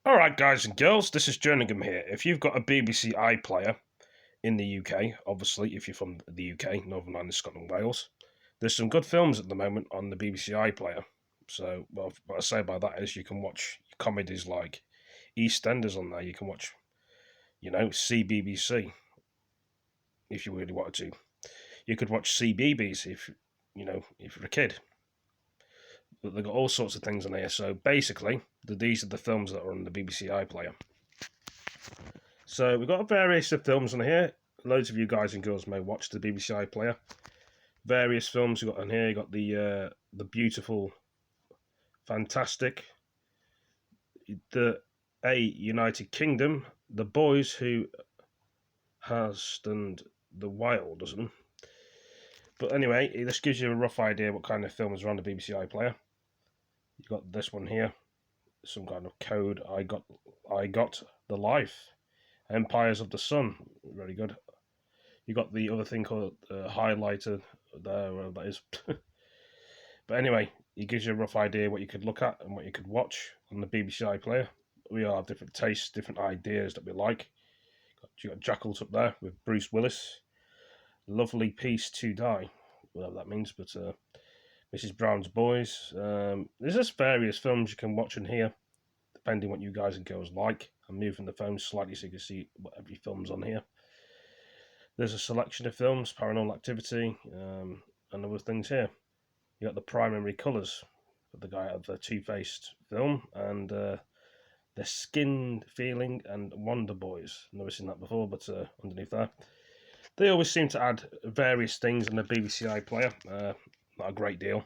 Alright, guys and girls, this is Jerningham here. If you've got a BBC iPlayer in the UK, obviously, if you're from the UK, Northern Ireland, Scotland, Wales, there's some good films at the moment on the BBC iPlayer. So, well, what I say by that is you can watch comedies like EastEnders on there. You can watch, CBBC if you really wanted to. You could watch CBBC if you're a kid. But they've got all sorts of things on here. So basically, these are the films that are on the BBC iPlayer. So we've got a various of films on here. Loads of you guys and girls may watch the BBC iPlayer. Various films we've got on here. You've got the beautiful, fantastic, the United Kingdom, The Boys Who Has Done the Wild, doesn't it? But anyway, this gives you a rough idea what kind of films are on the BBC iPlayer. You've got this one here, some kind of code. I got the Life. Empires of the Sun, very good. You got the other thing called highlighter there, wherever that is. But anyway, it gives you a rough idea what you could look at and what you could watch on the BBC iPlayer. We all have different tastes, different ideas that we like. You got Jackals up there with Bruce Willis. Lovely Peace to Die, whatever that means. But Mrs. Brown's Boys. There's just various films you can watch in here, depending what you guys and girls like. I'm moving the phone slightly so you can see what every film's on here. There's a selection of films, Paranormal Activity, and other things here. You got the primary colours of the guy of the Two-Faced film, and the Skin Feeling and Wonder Boys. Never seen that before, but underneath there. They always seem to add various things on the BBC iPlayer. Not a great deal.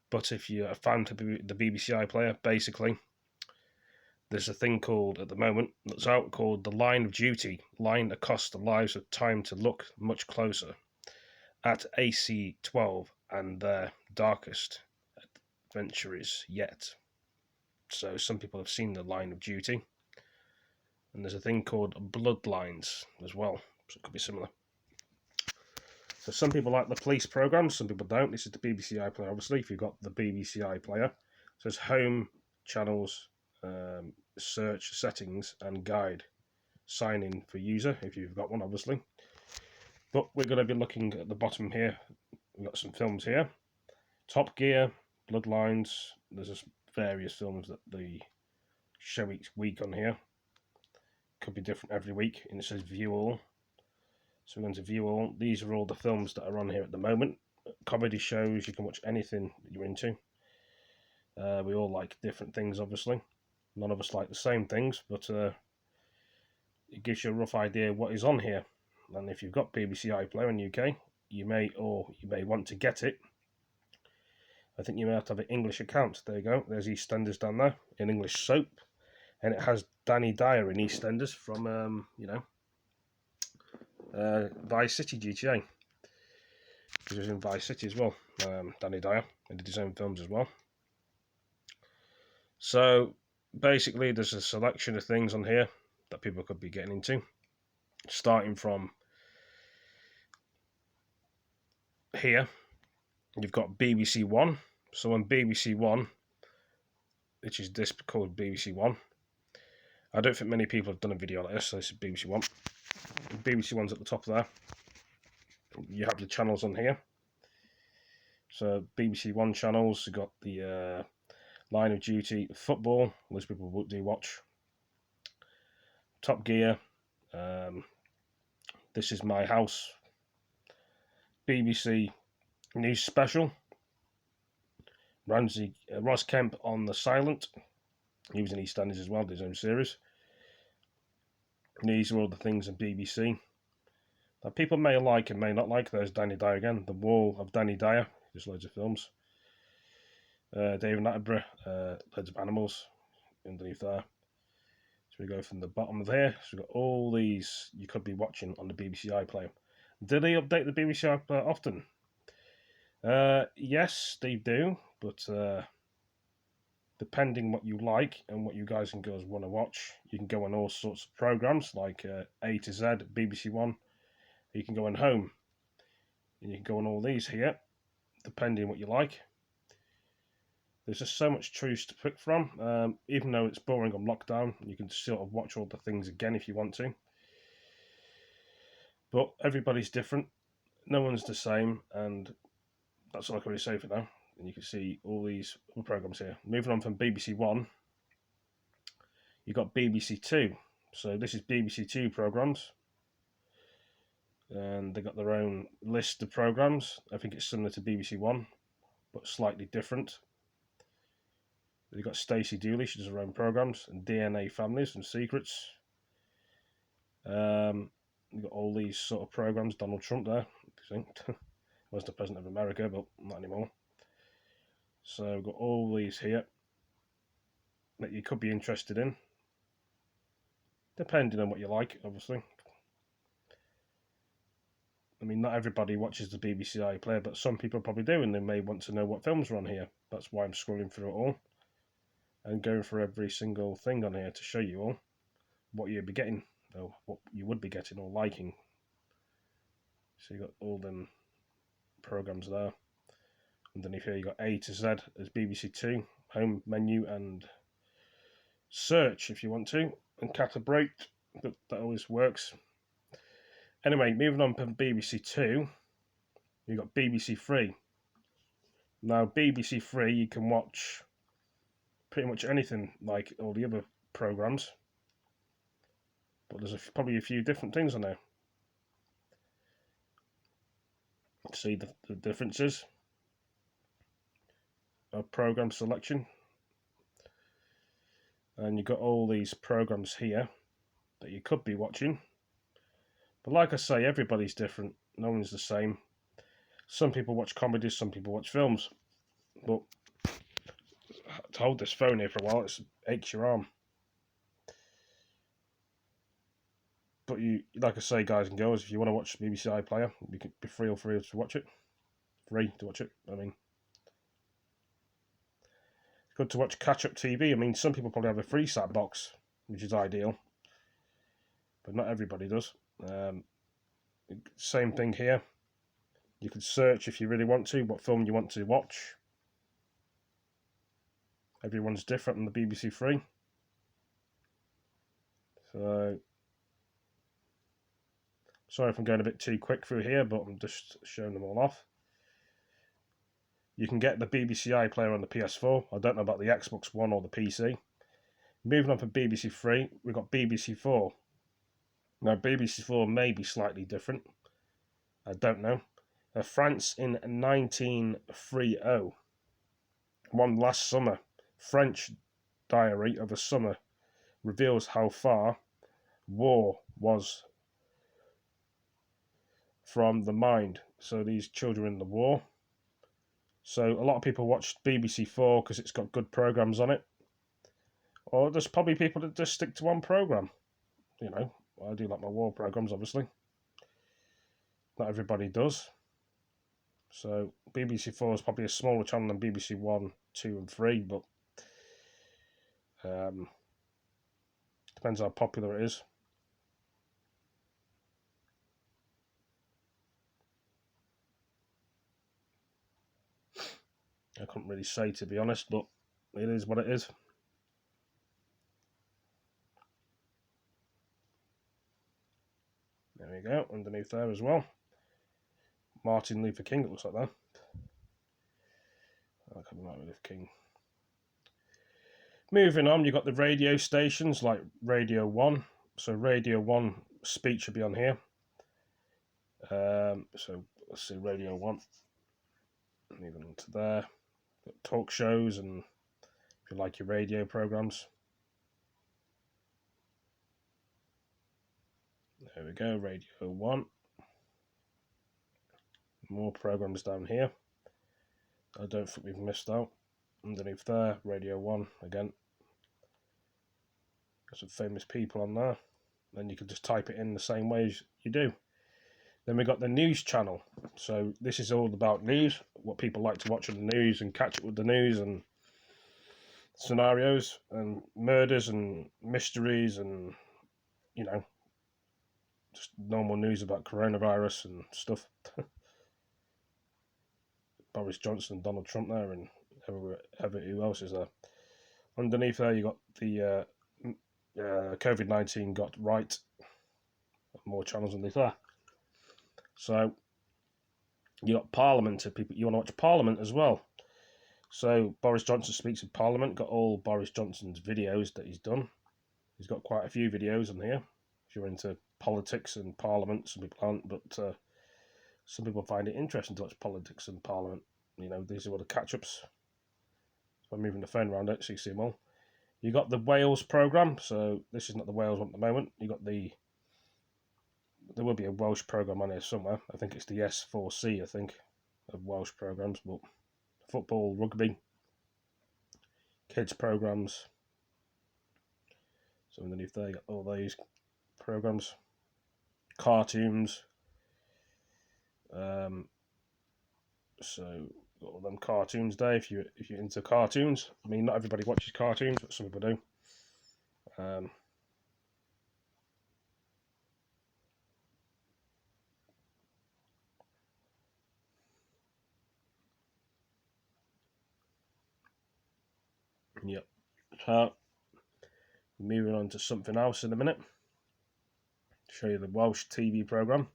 But if you're a fan of the BBC iPlayer, basically, there's a thing called, at the moment, that's out called The Line of Duty. Line across the lives of time to look much closer at AC-12 and their darkest adventures yet. So some people have seen The Line of Duty. And there's a thing called Bloodlines as well. So it could be similar. So some people like the police programmes, some people don't. This is the BBC iPlayer, obviously, if you've got the BBC iPlayer. So it's home, channels, search, settings, and guide. Sign in for user, if you've got one, obviously. But we're going to be looking at the bottom here. We've got some films here. Top Gear, Bloodlines. There's just various films that they show each week on here. Could be different every week, and it says View All. So we're going to view all. These are all the films that are on here at the moment. Comedy shows, you can watch anything that you're into. We all like different things, obviously. None of us like the same things, but it gives you a rough idea what is on here. And if you've got BBC iPlayer in UK, you may want to get it. I think you may have to have an English account. There you go. There's EastEnders down there in English soap, and it has Danny Dyer in EastEnders from Vice City GTA. He was in Vice City as well. Danny Dyer, and did his own films as well. So basically, there's a selection of things on here that people could be getting into, starting from here. You've got BBC One. So on BBC One, which is this called BBC One. I don't think many people have done a video like this, so this is BBC One. BBC One's at the top there. You have your channels on here. So BBC One channels, you've got the Line of Duty, football, most people do watch. Top Gear, This Is My House, BBC News Special, Ross Kemp on The Silent. He was in EastEnders as well, did his own series. These are all the things in BBC that people may like and may not like. There's Danny Dyer again, The Wall of Danny Dyer, just loads of films. David Attenborough, loads of animals underneath there. So we go from the bottom of here. So we've got all these you could be watching on the BBC iPlayer. Do they update the BBC iPlayer often? Yes, they do, but depending what you like and what you guys and girls want to watch, you can go on all sorts of programs like A to Z, BBC One. You can go on Home, and you can go on all these here, depending what you like. There's just so much choice to pick from. Even though it's boring on lockdown, you can sort of watch all the things again if you want to. But everybody's different. No one's the same, and that's all I can really say for now. And you can see all these programs here. Moving on from BBC One, you've got BBC Two. So this is BBC Two programs, and they got their own list of programs. I think it's similar to BBC One, but slightly different. You've got Stacey Dooley, she does her own programs, and DNA Families and Secrets. You've got all these sort of programs. Donald Trump there, I think. Was the president of America, but not anymore. So we've got all these here that you could be interested in, depending on what you like, obviously. I mean, not everybody watches the BBC iPlayer, but some people probably do, and they may want to know what films are on here. That's why I'm scrolling through it all and going for every single thing on here to show you all what you'd be getting, or what you would be getting or liking. So you got all them programs there. Underneath here you got A to Z as BBC Two, home menu and search if you want to, and cat a break, but that always works. Anyway, moving on from BBC Two, you got BBC Three. Now BBC Three you can watch pretty much anything like all the other programs, but there's probably a few different things on there. See the differences of program selection, and you've got all these programs here that you could be watching, but like I say, everybody's different. No one's the same. Some people watch comedies, some people watch films, but to hold this phone here for a while, it aches your arm. But you, like I say, guys and girls, if you want to watch BBC iPlayer, you can be free to watch it. Free to watch it, I mean. It's good to watch catch-up TV. I mean, some people probably have a free sat box, which is ideal, but not everybody does. Same thing here. You can search if you really want to, what film you want to watch. Everyone's different on the BBC Three. So, sorry if I'm going a bit too quick through here, but I'm just showing them all off. You can get the BBC iPlayer on the PS4. I don't know about the Xbox One or the PC. Moving on from BBC Three, we've got BBC Four. Now, BBC Four may be slightly different. I don't know. France in 1930. One last summer. French Diary of a Summer reveals how far war was from the mind. So these children in the war. So a lot of people watch BBC Four because it's got good programs on it. Or there's probably people that just stick to one program. You know, I do like my war programs, obviously. Not everybody does. So BBC Four is probably a smaller channel than BBC One, 2 and 3, but depends how popular it is. I couldn't really say, to be honest, but it is what it is. There we go, underneath there as well. Martin Luther King, it looks like that. I couldn't Martin Luther King. Moving on, you've got the radio stations like Radio 1. So Radio 1 speech will be on here. So let's see, Radio 1. Moving on to there. Got talk shows and if you like your radio programs. There we go, Radio 1. More programs down here. I don't think we've missed out. Underneath there, Radio 1 again. Got some famous people on there. And you can just type it in the same way as you do. Then we got the news channel. So this is all about news, what people like to watch on the news and catch up with the news and scenarios and murders and mysteries and, you know, just normal news about coronavirus and stuff. Boris Johnson and Donald Trump there and Who else is there? Underneath there, you got the COVID-19 got right. More channels underneath there. So you got Parliament. If people you want to watch Parliament as well. So Boris Johnson speaks in Parliament. Got all Boris Johnson's videos that he's done. He's got quite a few videos on here. If you're into politics and Parliament, some people aren't, but some people find it interesting to watch politics and Parliament. You know, these are all the catch-ups. So I'm moving the phone around it so you see them all. You got the Wales programme. So this is not the Wales one at the moment. You got the. There will be a Welsh programme on here somewhere. I think it's the S4C, I think, of Welsh programmes, but football, rugby, kids programmes. So underneath there, you got all these programmes, cartoons. So got all them cartoons there. If you're into cartoons, I mean, not everybody watches cartoons, but some people do. Yep. So moving on to something else in a minute. Show you the Welsh TV programme.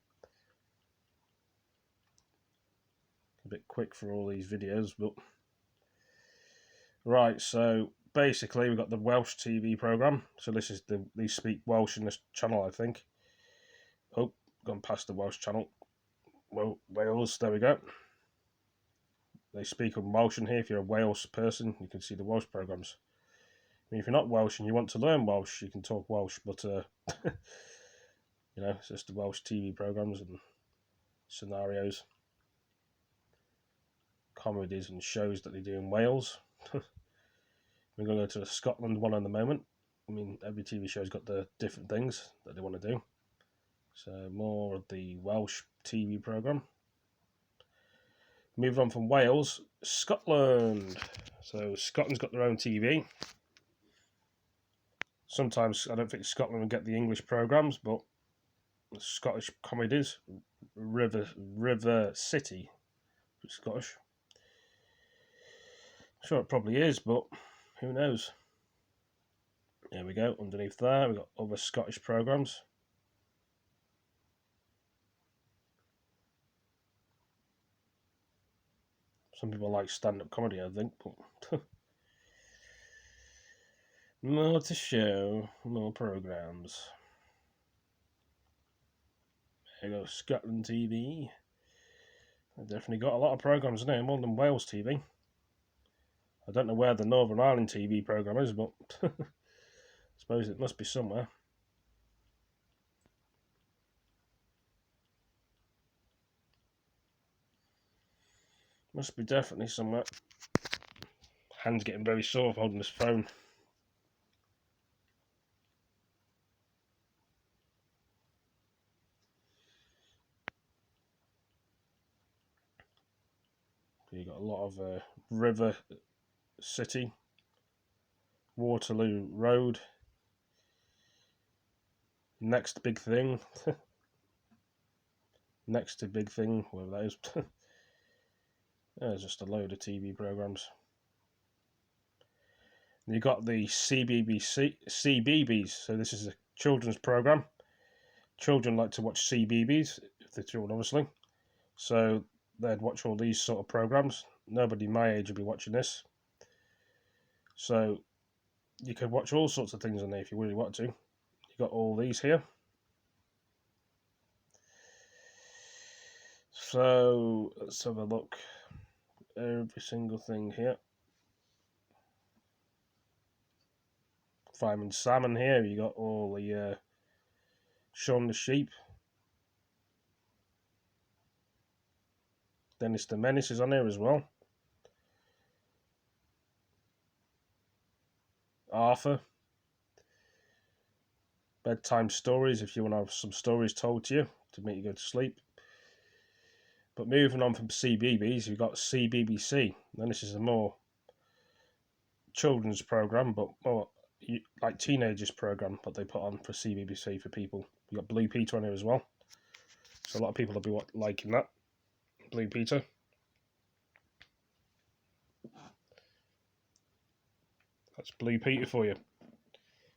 A bit quick for all these videos, but right. So basically, we've got the Welsh TV programme. So this is they speak Welsh in this channel, I think. Oh, gone past the Welsh channel. Well, Wales. There we go. They speak in Welsh in here. If you're a Wales person, you can see the Welsh programmes. I mean, if you're not Welsh and you want to learn Welsh, you can talk Welsh, but you know, it's just the Welsh TV programmes and scenarios, comedies and shows that they do in Wales. We're going to go to the Scotland one at the moment. I mean, every TV show's got the different things that they want to do. So more of the Welsh TV programme. Moving on from Wales, Scotland. So Scotland's got their own TV. Sometimes I don't think Scotland will get the English programmes, but the Scottish comedies, River City, it's Scottish. Sure, it probably is, but who knows? There we go. Underneath there, we've got other Scottish programmes. Some people like stand-up comedy, I think, but more to show, more programmes. There you go, Scotland TV. They've definitely got a lot of programmes in there, more than Wales TV. I don't know where the Northern Ireland TV programme is, but I suppose it must be somewhere. Must be definitely somewhere. Hand's getting very sore of holding this phone. You got a lot of River City, Waterloo Road, Next Big Thing, Next to Big Thing, whatever that is. There's just a load of TV programmes. You got the CBBC, so this is a children's programme. Children like to watch CBBS, if they're children obviously. So they'd watch all these sort of programmes. Nobody my age would be watching this. So you could watch all sorts of things on there if you really want to. You got all these here. So let's have a look. Every single thing here. Fireman Salmon here. You got all the Shaun the Sheep. Dennis the Menace is on here as well. Arthur. Bedtime stories if you want to have some stories told to you to make you go to sleep. But moving on from CBBS, you've got CBBC. Then this is a more children's programme, but more like teenagers programme, what they put on for CBBC for people. You got Blue Peter on here as well. So a lot of people will be liking that. Blue Peter. That's Blue Peter for you.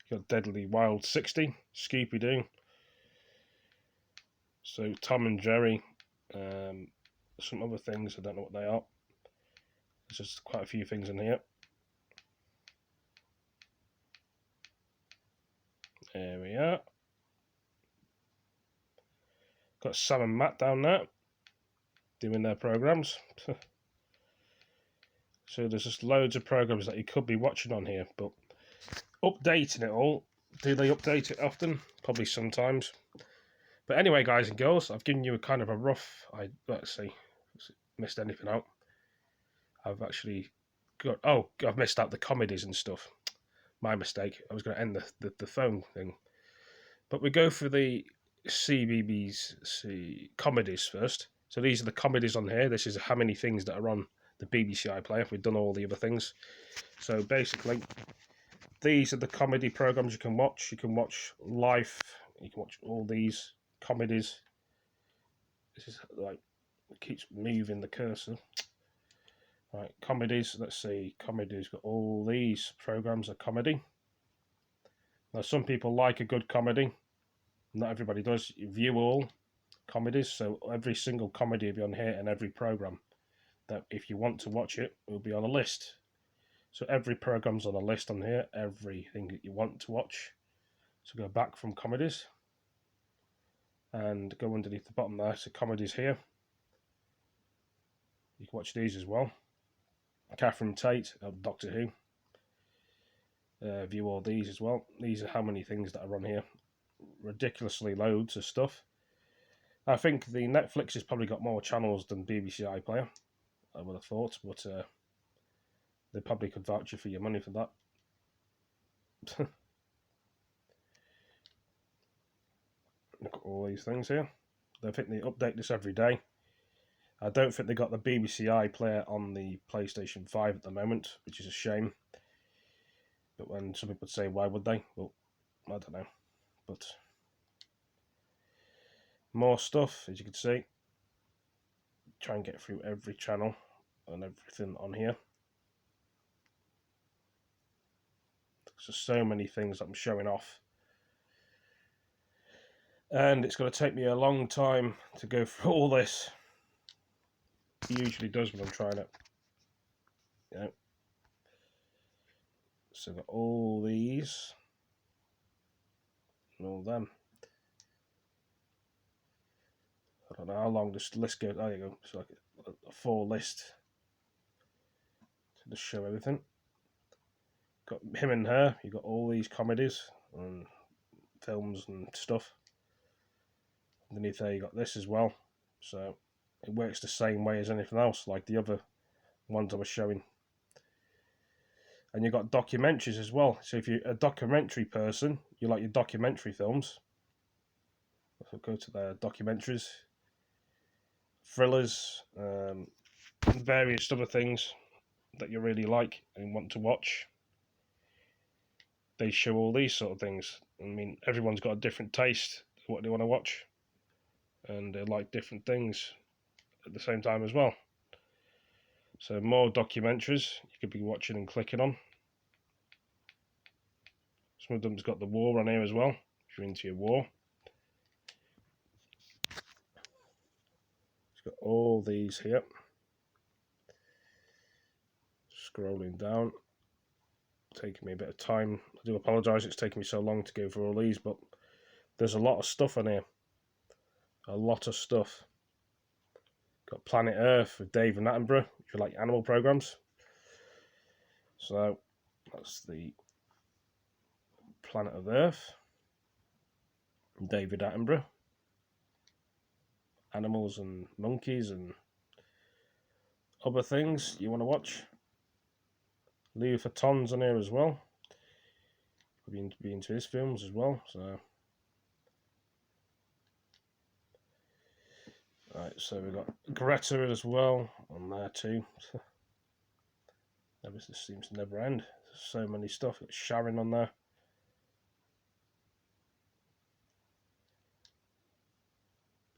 You got Deadly Wild 60, Scooby Doo. So Tom and Jerry, some other things, I don't know what they are. There's just quite a few things in here. There we are. Got Sam and Matt down there doing their programs. So there's just loads of programs that you could be watching on here, but updating it all, do they update it often? Probably sometimes. But anyway, guys and girls, I've given you a kind of a rough, let's see, missed anything out. I've actually got, I've missed out the comedies and stuff. My mistake. I was going to end the phone thing. But we go for the CBBC comedies first. So these are the comedies on here. This is how many things that are on the BBC iPlayer. We've done all the other things. So basically, these are the comedy programs you can watch. You can watch Life. You can watch all these comedies. This is like, it keeps moving the cursor. Right, comedies. Let's see. Comedies. Got all these programs are comedy. Now, some people like a good comedy. Not everybody does. You view all comedies. So every single comedy will be on here and every program. That if you want to watch it, will be on a list. So every program's on a list on here. Everything that you want to watch. So go back from comedies. And go underneath the bottom there. So comedies here. You can watch these as well. Catherine Tate of Doctor Who. View all these as well. These are how many things that are on here. Ridiculously loads of stuff. I think the Netflix has probably got more channels than BBC iPlayer, I would have thought, but they probably could vouch you for your money for that. Look at all these things here. I think they update this every day. I don't think they got the BBC iPlayer on the PlayStation 5 at the moment, which is a shame. But when some people say, why would they? Well, I don't know. But more stuff, as you can see. Try and get through every channel and everything on here. There's just so many things that I'm showing off. And it's going to take me a long time to go through all this. It usually does when I'm trying it. Yeah. So I've got all these. And all them. I don't know how long this list goes. There you go. It's like a full list to just show everything. Got him and her. You got all these comedies and films and stuff. Underneath there, you got this as well. So it works the same way as anything else, like the other ones I was showing. And you got documentaries as well. So if you're a documentary person, you like your documentary films. So go to the documentaries, thrillers, and various other things that you really like and want to watch. They show all these sort of things. I mean, everyone's got a different taste what they want to watch, and they like different things at the same time as well. So more documentaries you could be watching and clicking on. Some of them's got the war on here as well, if you're into your war. It's got all these here. Scrolling down. Taking me a bit of time. I do apologise it's taking me so long to go through all these, but there's a lot of stuff on here. A lot of stuff. Got Planet Earth with David Attenborough, if you like animal programs. So that's the Planet of Earth. David Attenborough. Animals and monkeys and other things you want to watch. Louis Vuitton's on here as well. Be into his films as well. So, right, so we've got Greta as well on there too. This seems to never end. There's so many stuff. Got Sharon on there.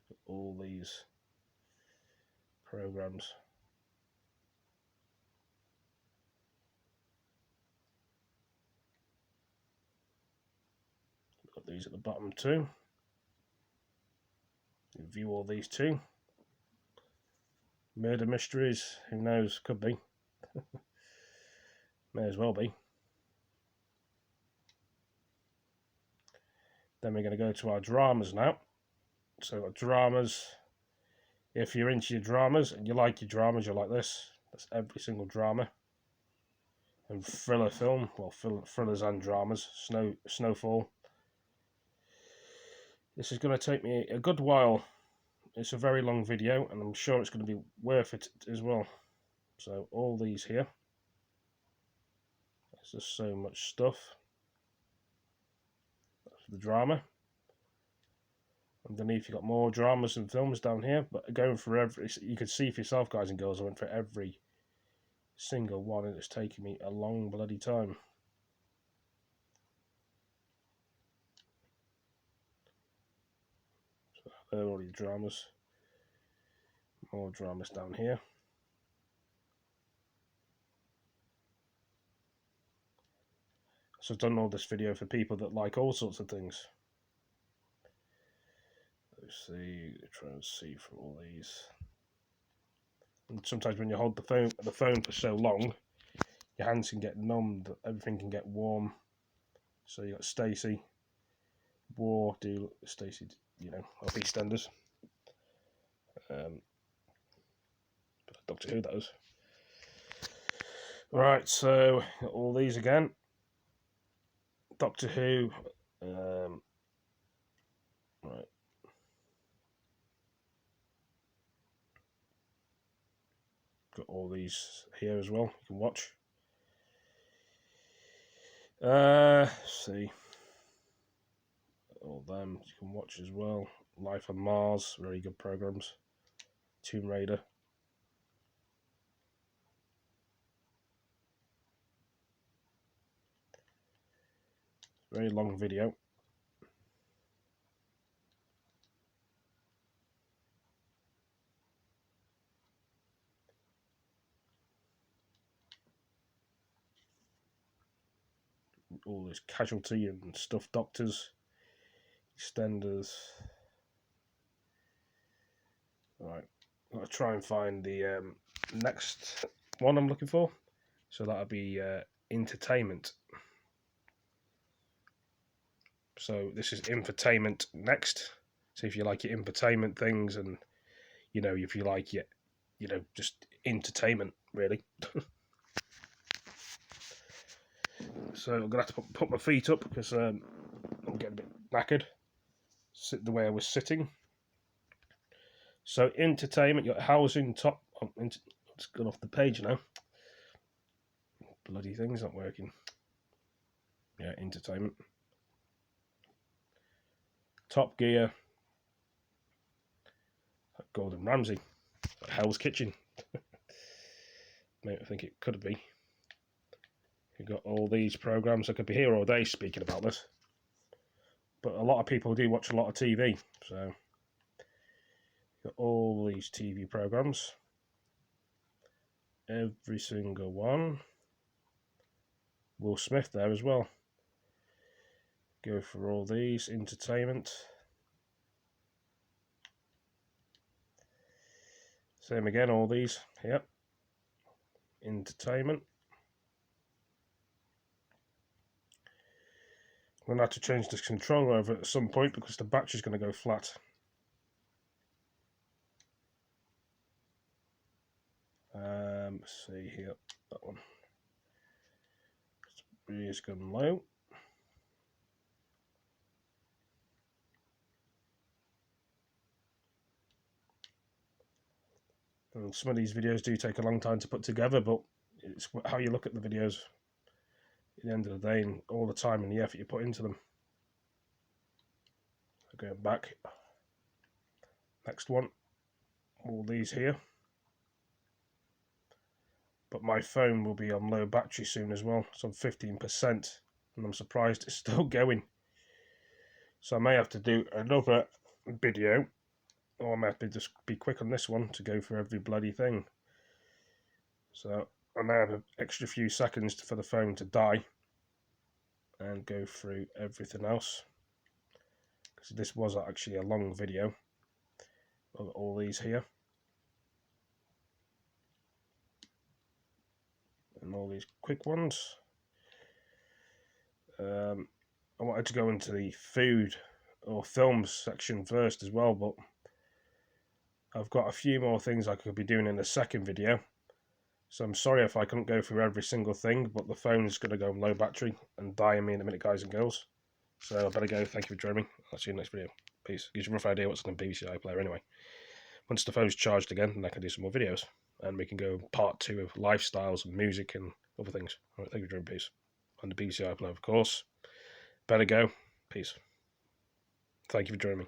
Got all these programs. these at the bottom too. View all these too. Murder mysteries, who knows, could be. May as well be. Then we're going to go to our dramas now. So we've got dramas. If you're into your dramas and you like your dramas, you're like this. That's every single drama. And thriller film, well, thrillers and dramas. Snowfall. This is going to take me a good while. It's a very long video, and I'm sure it's going to be worth it as well. So all these here. There's just so much stuff. That's the drama. Underneath you've got more dramas and films down here, but going for every, you can see for yourself, guys and girls, I went for every single one, and it's taken me a long bloody time. So there are all the dramas. More dramas down here. So I've done all this video for people that like all sorts of things. Let's see, try and see through all these. And sometimes when you hold the phone for so long, your hands can get numbed, everything can get warm. So you got Stacey, Stacey, you know, of EastEnders. Doctor Who, that was. Right, so all these again. Doctor Who. Right. Got all these here as well. You can watch. See. All them you can watch as well. Life on Mars, very good programs. Tomb Raider. Very long video. All this Casualty and Stuff Doctors, EastEnders. Right, I'll try and find the next one I'm looking for. So that'll be entertainment. So this is infotainment next. So if you like your infotainment things, and you know, if you like your, you know, just entertainment really. So I'm gonna have to put my feet up because I'm getting a bit knackered. Sit the way I was sitting. So entertainment, you got housing, top. It's gone off the page now. Bloody thing's not working. Yeah, entertainment. Top Gear. Gordon Ramsay. Hell's Kitchen. Maybe I think it could be. You've got all these programs. I could be here all day speaking about this. But a lot of people do watch a lot of TV. So got all these TV programs. Every single one. Will Smith there as well. Go for all these. Entertainment. Same again, all these. Yep. Entertainment. I'm going to have to change this controller over at some point because the battery's going to go flat. Let's see here. That one. It's gone low. And some of these videos do take a long time to put together, but it's how you look at the videos at the end of the day, and all the time and the effort you put into them. So going back, next one, all these here. But my phone will be on low battery soon as well. It's on 15%, and I'm surprised it's still going. So I may have to do another video, or I may have to just be quick on this one to go for every bloody thing. So I may have an extra few seconds for the phone to die and go through everything else. because this was actually a long video. I've got all these here. And all these quick ones. I wanted to go into the food or films section first as well, but I've got a few more things I could be doing in the second video. So I'm sorry if I couldn't go through every single thing, but the phone's going to go low battery and die on me in a minute, guys and girls. So I better go. Thank you for joining me. I'll see you in the next video. Peace. Gives you a rough idea what's on the BBC iPlayer anyway. Once the phone's charged again, then I can do some more videos. And we can go part 2 of lifestyles and music and other things. Alright, thank you for joining me. Peace. On the BBC iPlayer, of course. Better go. Peace. Thank you for joining me.